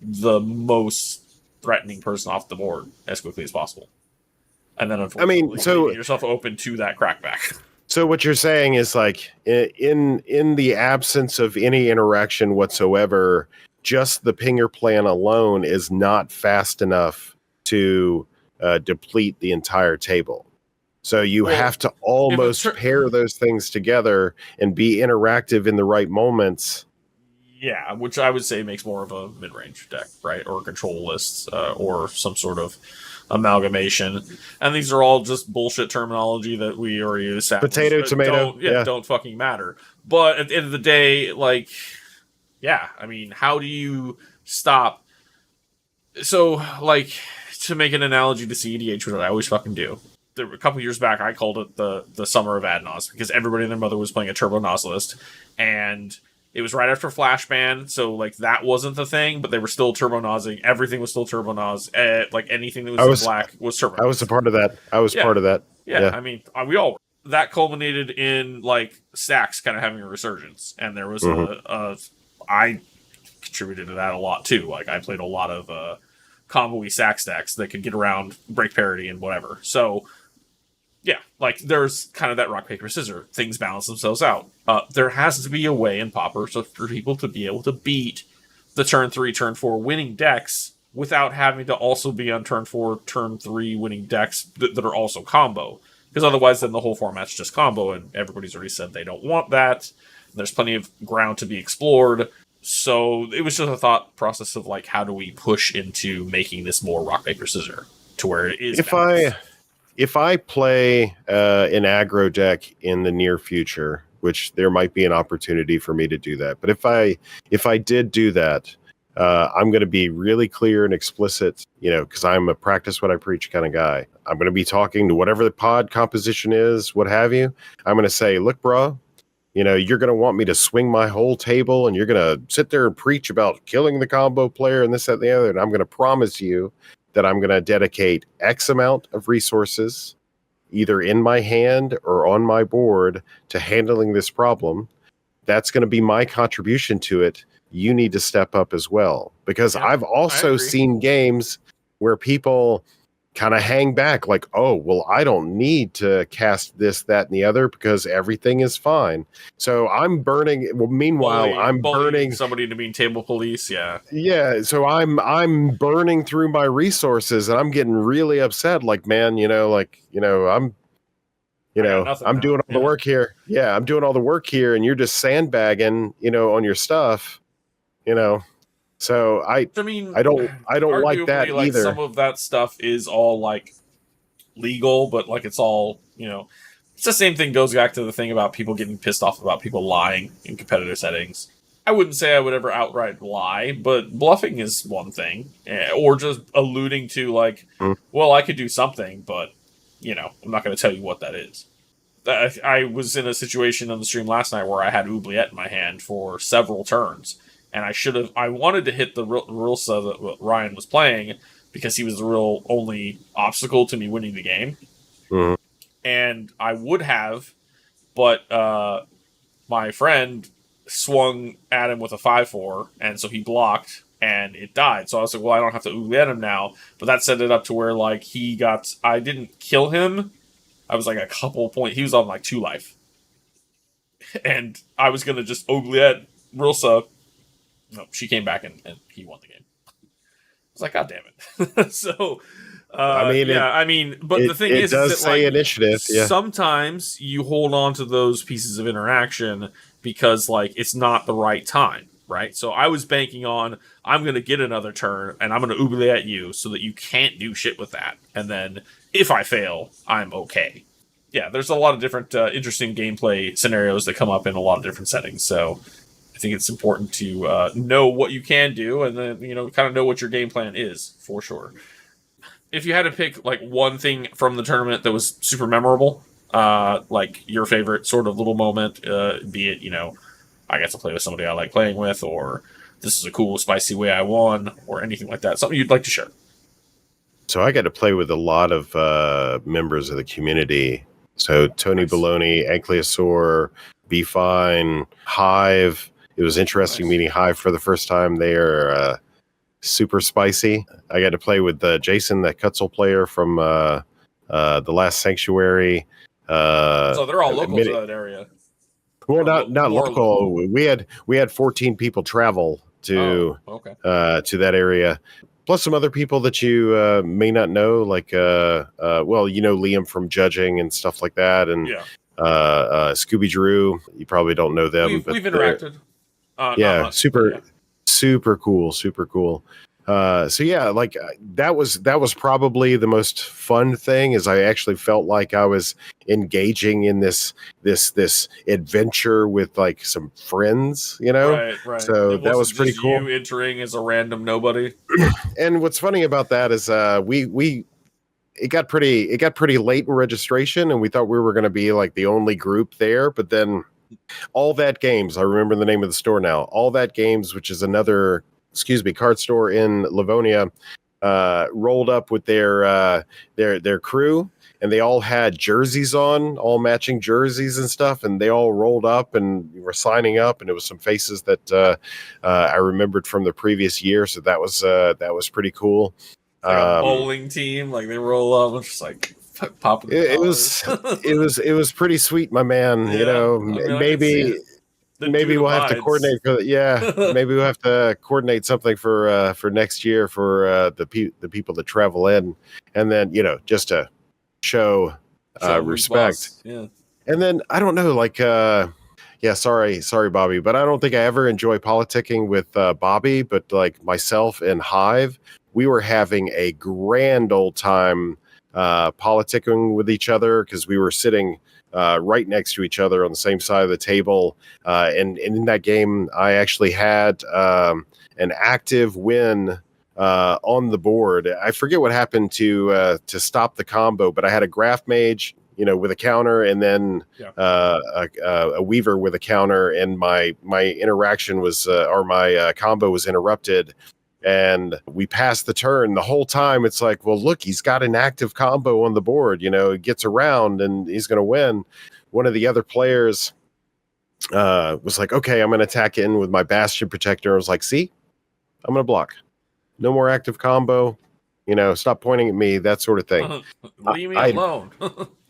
the most threatening person off the board as quickly as possible. And then unfortunately, leaving yourself open to that crackback. So what you're saying is like in the absence of any interaction whatsoever, just the pinger plan alone is not fast enough to deplete the entire table. So you have to almost pair those things together and be interactive in the right moments. Yeah, which I would say makes more of a mid-range deck, right? Or control lists, or some sort of amalgamation. And these are all just bullshit terminology that we already established. Potato, tomato. Don't fucking matter. But at the end of the day, like, yeah, I mean, how do you stop? So, like, to make an analogy to cpdh, which I always fucking do. A couple years back, I called it the summer of Adnos, because everybody and their mother was playing a Turbo Nozzleist, and it was right after Flash Ban, so like that wasn't the thing, but they were still Turbo Nozzing. Everything was still Turbo Noz. Like anything that was in black was Turbo. I was a part of that. Part of that. Yeah, I mean, we all were. That culminated in like Stacks kind of having a resurgence, and there was I contributed to that a lot too. Like I played a lot of combo-y sack stacks that could get around break parity and whatever. So yeah, like there's kind of that rock, paper, scissors. Things balance themselves out. There has to be a way in Pauper so for people to be able to beat the turn 3, turn 4 winning decks without having to also be on turn 4, turn 3 winning decks that are also combo. Because otherwise then the whole format's just combo, and everybody's already said they don't want that. There's plenty of ground to be explored. So it was just a thought process of like, how do we push into making this more rock, paper, scissors to where it is balanced. If I play an aggro deck in the near future, which there might be an opportunity for me to do that, but if I did do that, I'm going to be really clear and explicit, because I'm a practice what I preach kind of guy. I'm going to be talking to whatever the pod composition is, what have you. I'm going to say, look, bro, you're going to want me to swing my whole table, and you're going to sit there and preach about killing the combo player and this, that, and the other. And I'm going to promise you that I'm going to dedicate X amount of resources, either in my hand or on my board, to handling this problem. That's going to be my contribution to it. You need to step up as well. Because I've also seen games where people kind of hang back like, oh, well, I don't need to cast this, that, and the other because everything is fine. So I'm burning. Well, meanwhile, I'm burning somebody to be table police. Yeah. Yeah. So I'm burning through my resources, and I'm getting really upset. Like, man, I'm doing all the work here. Yeah. I'm doing all the work here, and you're just sandbagging, on your stuff, So I don't like that either. Some of that stuff is all like legal, but like it's all, it's the same thing. Goes back to the thing about people getting pissed off about people lying in competitive settings. I wouldn't say I would ever outright lie, but bluffing is one thing, or just alluding to like, Mm. well, I could do something, but I'm not going to tell you what that is. I was in a situation on the stream last night where I had oubliette in my hand for several turns, and I wanted to hit the Rilsa that Ryan was playing because he was the real only obstacle to me winning the game, Mm. and I would have, but my friend swung at him with a 5-4, and so he blocked, and it died. So I was like, well, I don't have to oubliette him now, but that set it up to where like I didn't kill him. I was like a couple points. He was on like 2 life. And I was going to just oubliette Rilsa. No, she came back and he won the game. I was like, God damn it. So, I mean, but the thing it is does that, say like, initiative. Yeah. sometimes you hold on to those pieces of interaction because, like, it's not the right time, right? So I was banking on, I'm going to get another turn and I'm going to oubliette you so that you can't do shit with that. And then if I fail, I'm okay. Yeah, there's a lot of different interesting gameplay scenarios that come up in a lot of different settings. So I think it's important to know what you can do and then, kind of know what your game plan is, for sure. If you had to pick, like, one thing from the tournament that was super memorable, like your favorite sort of little moment, be it, I got to play with somebody I like playing with, or this is a cool, spicy way I won, or anything like that, something you'd like to share. So I got to play with a lot of members of the community. So Tony Nice. Baloney, Ankylosaur, Be Fine, Hive. It was interesting Nice. meeting Hive for the first time. They are super spicy. I got to play with Jason, that Cutzel player from the last Sanctuary. So they're all local to that area. Well, not local. We had 14 people travel to that area, plus some other people that you may not know, like Liam from judging and stuff like that, and Scooby Drew. You probably don't know them, but we've interacted. Super cool. So yeah, like that was probably the most fun thing, is I actually felt like I was engaging in this adventure with like some friends, Right. So that was pretty cool. You entering as a random nobody. And what's funny about that is it got pretty late in registration, and we thought we were going to be like the only group there, but then All That Games, I remember the name of the store now, All That Games, which is another card store in Livonia, rolled up with their crew, and they all had jerseys on, all matching jerseys and stuff, and they all rolled up and were signing up, and it was some faces that I remembered from the previous year, so that was pretty cool. Like a bowling team, like they roll up, and just like popping. It was pretty sweet, my man. Yeah. Maybe we'll have to coordinate for maybe we'll have to coordinate something for next year for the people that travel in, and then just to show respect. Yeah. And then I don't know, like sorry Bobby, but I don't think I ever enjoy politicking with Bobby, but like myself and Hive, we were having a grand old time politicking with each other, because we were sitting right next to each other on the same side of the table. And in that game, I actually had an active win on the board. I forget what happened to stop the combo, but I had a Graph Mage, with a counter, and then a Weaver with a counter, and my interaction was, or my combo was interrupted. And we passed the turn. The whole time it's like, well, look, he's got an active combo on the board. It gets around and he's going to win. One of the other players was like, okay, I'm going to attack in with my Bastion Protector. I was like, see, I'm going to block. No more active combo. Stop pointing at me, that sort of thing. Leave me alone.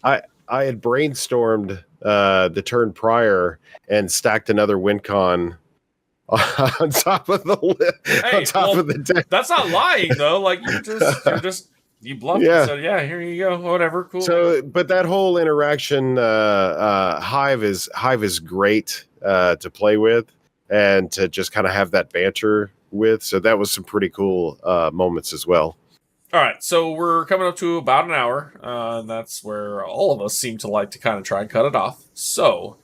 I had brainstormed the turn prior and stacked another win con on top of the deck. That's not lying though. Like you bluffed and said, yeah, here you go, whatever, cool. So, but that whole interaction, Hive is great to play with and to just kind of have that banter with. So that was some pretty cool moments as well. All right, so we're coming up to about an hour. That's where all of us seem to like to kind of try and cut it off. So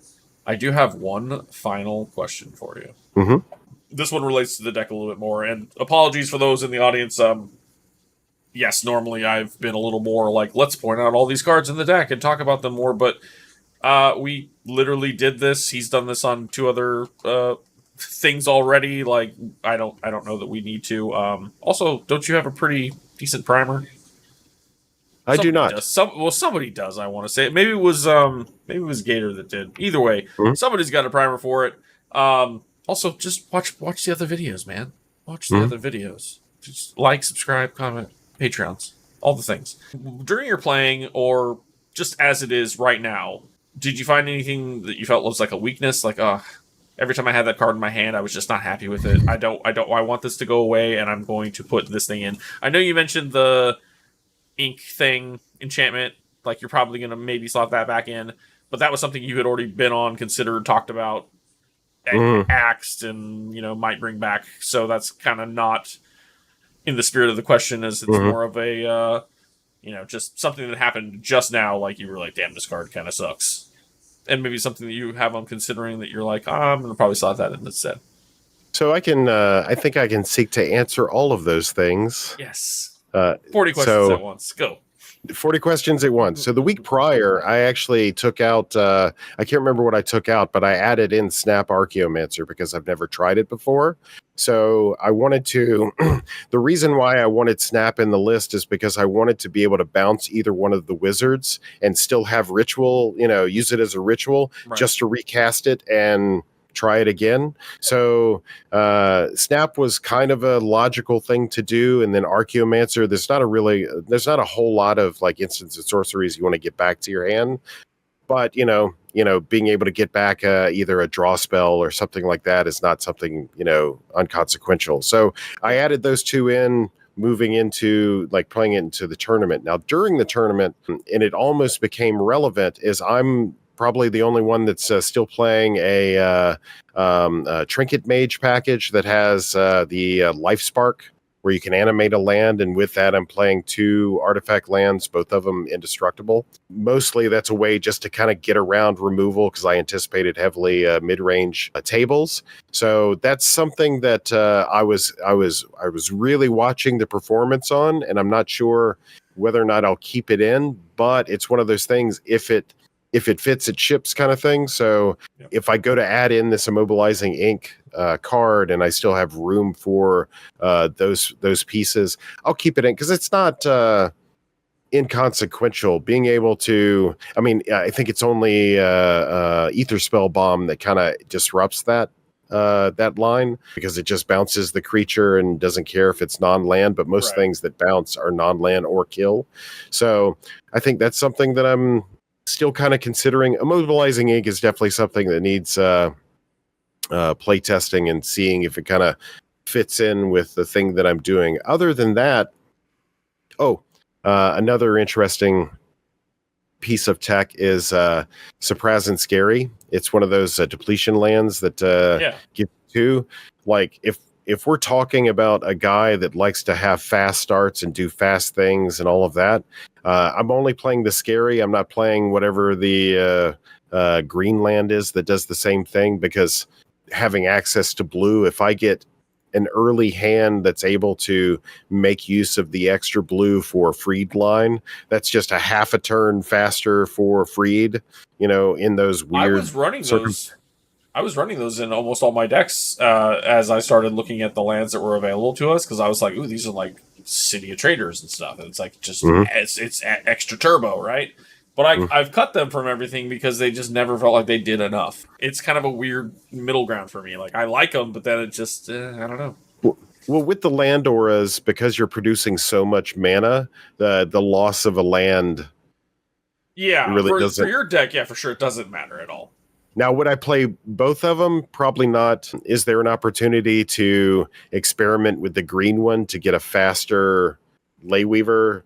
I do have one final question for you. Mm-hmm. This one relates to the deck a little bit more, and apologies for those in the audience. Yes, normally I've been a little more like, let's point out all these cards in the deck and talk about them more, but we literally did this. He's done this on two other things already. Like, I don't know that we need to. Also, don't you have a pretty decent primer? I do Somebody not. does. Somebody does. I want to say maybe it was Gator that did. Either way, Mhm. somebody's got a primer for it. Also, just watch the other videos, man. Watch the Mhm. other videos. Just like, subscribe, comment, Patreons, all the things. During your playing, or just as it is right now, did you find anything that you felt was like a weakness? Like, every time I had that card in my hand, I was just not happy with it. I want this to go away, and I'm going to put this thing in. I know you mentioned the ink thing enchantment, like you're probably going to maybe slot that back in, but that was something you had already been on, considered, talked about, Mhm. axed, and might bring back. So that's kind of not in the spirit of the question, as it's Mhm. more of a just something that happened just now, like you were like, damn, this card kind of sucks, and maybe something that you have on considering that you're like, I'm going to probably slot that in instead. So I can. I think I can seek to answer all of those things. Yes. Uh, 40 questions so at once, go. 40 questions at once. So the week prior, I actually took out, I can't remember what I took out, but I added in Snap Archaeomancer because I've never tried it before. So I wanted to, the reason why I wanted Snap in the list is because I wanted to be able to bounce either one of the wizards and still have ritual, use it as a ritual Right. just to recast it and try it again. So Snap was kind of a logical thing to do, and then Archaeomancer, there's not a whole lot of like instants and sorceries you want to get back to your hand, but being able to get back either a draw spell or something like that is not something unconsequential. So I added those two in, moving into like playing it into the tournament. Now during the tournament, and it almost became relevant, is I'm probably the only one that's still playing a Trinket Mage package that has the Life Spark, where you can animate a land, and with that, I'm playing 2 artifact lands, both of them indestructible. Mostly, that's a way just to kind of get around removal because I anticipated heavily mid-range tables. So that's something that I was really watching the performance on, and I'm not sure whether or not I'll keep it in. But it's one of those things. If it fits, it ships kind of thing. So Yep. if I go to add in this immobilizing ink card and I still have room for those pieces, I'll keep it in because it's not inconsequential. Being able to, I mean, I think it's only Ether Spell Bomb that kind of disrupts that line because it just bounces the creature and doesn't care if it's non-land, but most Right. things that bounce are non-land or kill. So I think that's something that I'm still kind of considering. Immobilizing ink is definitely something that needs play testing and seeing if it kind of fits in with the thing that I'm doing. Other than that, another interesting piece of tech is Suprazin Scary. It's one of those depletion lands that give two. Like if we're talking about a guy that likes to have fast starts and do fast things and all of that, I'm only playing the Scary. I'm not playing whatever the green land is that does the same thing, because having access to blue, if I get an early hand that's able to make use of the extra blue for freed line, that's just a half a turn faster for freed, in those weird I was running those in almost all my decks as I started looking at the lands that were available to us, because I was like, ooh, these are like City of Traders and stuff. And it's like just it's extra turbo, right? But I've cut them from everything because they just never felt like they did enough. It's kind of a weird middle ground for me. Like, I like them, but then it just I don't know. Well, with the land auras, because you're producing so much mana, the loss of a land really for doesn't. your deck, for sure, it doesn't matter at all. Now, would I play both of them? Probably not. Is there an opportunity to experiment with the green one to get a faster Layweaver?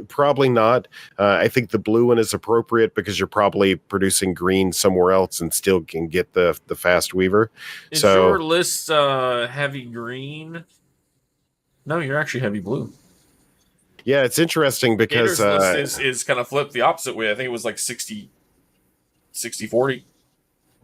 Probably not. I think the blue one is appropriate because you're probably producing green somewhere else and still can get the fast Weaver. Is your list heavy green? No, you're actually heavy blue. Yeah, it's interesting because Gator's list is kind of flipped the opposite way. I think it was like 60-40.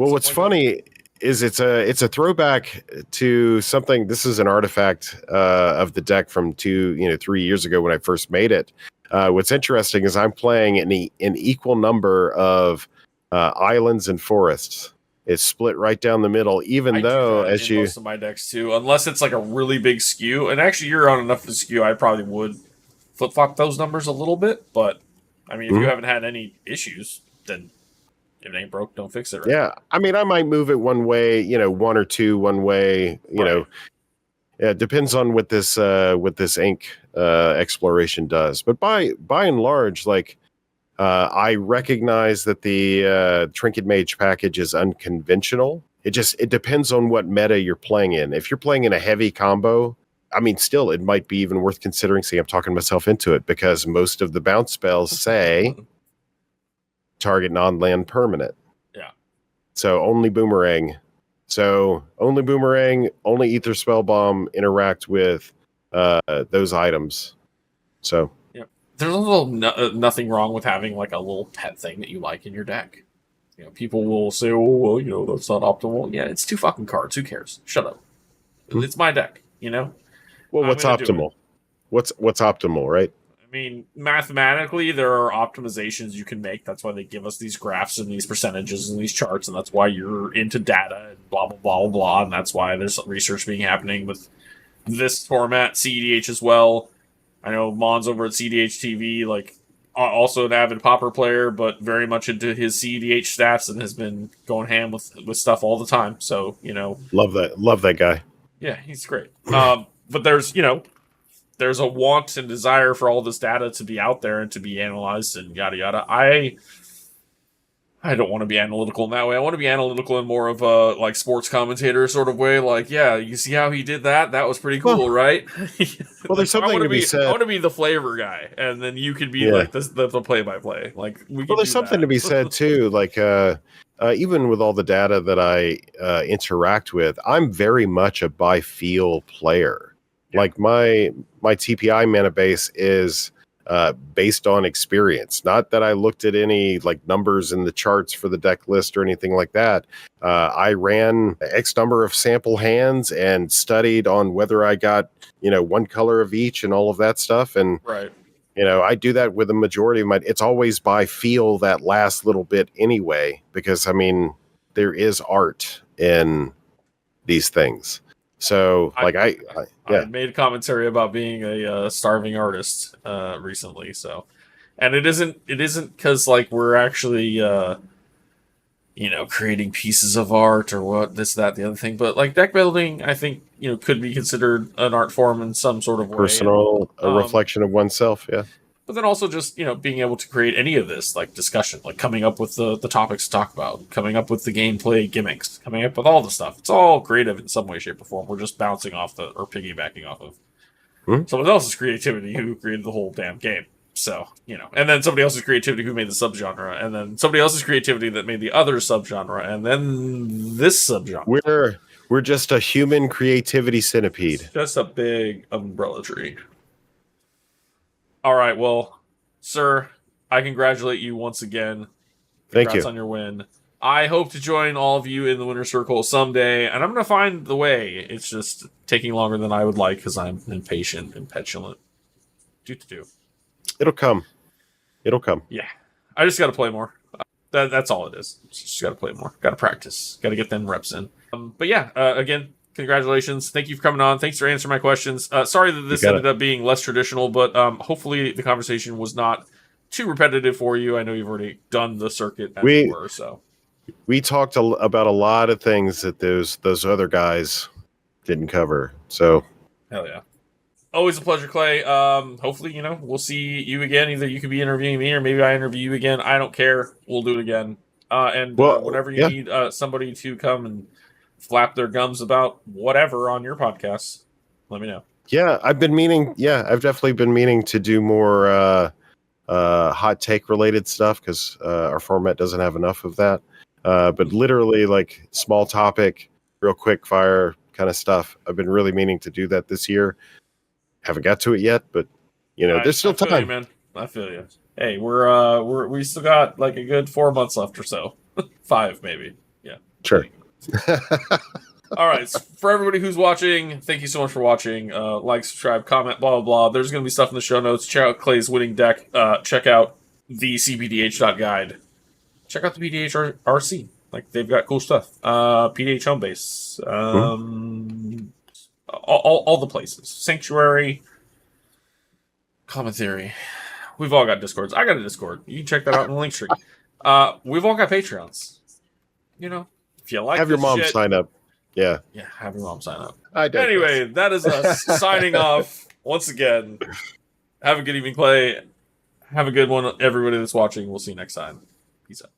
Well, what's funny is it's a throwback to something. This is an artifact of the deck from 3 years ago when I first made it. What's interesting is I'm playing an equal number of islands and forests. It's split right down the middle, even though as you most of my decks too, unless it's like a really big skew. And actually, you're on enough of a skew. I probably would flip flop those numbers a little bit. But I mean, if you haven't had any issues, then if it ain't broke, don't fix it. Right? Yeah, I mean, I might move it one way, one or two one way. Yeah, it depends on what this ink exploration does. But by and large, like. I recognize that the Trinket Mage package is unconventional. It depends on what meta you're playing in. If you're playing in a heavy combo, I mean, still, it might be even worth considering. See, I'm talking myself into it because most of the bounce spells say target non-land permanent. Yeah. So only boomerang. Only Ether Spellbomb interact with those items. So. There's a little nothing wrong with having like a little pet thing that you like in your deck. People will say, "Oh, well, that's not optimal." Yeah, it's 2 fucking cards. Who cares? Shut up. It's my deck. Well, what's optimal? What's optimal, right? I mean, mathematically, there are optimizations you can make. That's why they give us these graphs and these percentages and these charts, and that's why you're into data and blah blah blah blah. And that's why there's research being happening with this format, CEDH as well. I know Mon's over at CDH TV, like also an avid pauper player, but very much into his CDH stats and has been going ham with stuff all the time. So love that guy. Yeah, he's great. But there's a want and desire for all this data to be out there and to be analyzed and yada yada. I don't want to be analytical in that way. I want to be analytical in more of a like sports commentator sort of way. Like, yeah, you see how he did that? That was pretty cool, right? Well, there's something to be said. I want to be the flavor guy, and then you could be like the play-by-play. Like, there's something to be said too. Like, even with all the data that I interact with, I'm very much a by feel player. Yeah. Like my TPI mana base is. Based on experience, not that I looked at any like numbers in the charts for the deck list or anything like that. I ran X number of sample hands and studied on whether I got one color of each and all of that stuff. And right, I do that with the majority of my. It's always by feel that last little bit anyway, because I mean there is art in these things. So, like, I made a commentary about being a starving artist recently. So, and it isn't because like we're actually creating pieces of art or what this, that, the other thing. But like deck building, I think could be considered an art form in some sort of way. Personal, a reflection of oneself. Yeah. But then also just, being able to create any of this, like, discussion, like coming up with the topics to talk about, coming up with the gameplay gimmicks, coming up with all the stuff. It's all creative in some way, shape, or form. We're just bouncing off or piggybacking off of someone else's creativity who created the whole damn game. So, and then somebody else's creativity who made the subgenre, and then somebody else's creativity that made the other subgenre, and then this subgenre. We're just a human creativity centipede. It's just a big umbrella tree. All right, well, sir, I congratulate you once again. Thank you on your win. I hope to join all of you in the winner's circle someday, and I'm going to find the way. It's just taking longer than I would like because I'm impatient and petulant. Do. It'll come. Yeah, I just got to play more. That's all it is. Just got to play more. Got to practice. Got to get them reps in. But yeah, again, congratulations. Thank you for coming on. Thanks for answering my questions. Sorry that this ended up being less traditional, but hopefully the conversation was not too repetitive for you. I know you've already done the circuit as it were, so. We talked about a lot of things that those other guys didn't cover. So hell yeah. Always a pleasure, Clay. Hopefully, we'll see you again. Either you could be interviewing me or maybe I interview you again. I don't care. We'll do it again. Whenever you need somebody to come and flap their gums about whatever on your podcast, let me know. Yeah, I've definitely been meaning to do more hot take related stuff because our format doesn't have enough of that. But literally like small topic, real quick fire kind of stuff. I've been really meaning to do that this year. Haven't got to it yet, but there's still time. You, man. I feel you. Hey, we still got like a good 4 months left or so. 5 maybe. Yeah. Sure. All right. So for everybody who's watching, thank you so much for watching. Like, subscribe, comment, blah, blah, blah. There's going to be stuff in the show notes. Check out Clay's winning deck. Check out the cpdh.guide. Check out the PDH RC. Like, they've got cool stuff. PDH home base. All the places. Sanctuary. Common Theory. We've all got Discords. I got a Discord. You can check that out in the link tree. We've all got Patreons. You know, if you like Have your this mom shit, sign up. Yeah. Yeah, have your mom sign up. Anyway, that is us signing off once again. Have a good evening, Clay. Have a good one, everybody that's watching. We'll see you next time. Peace out.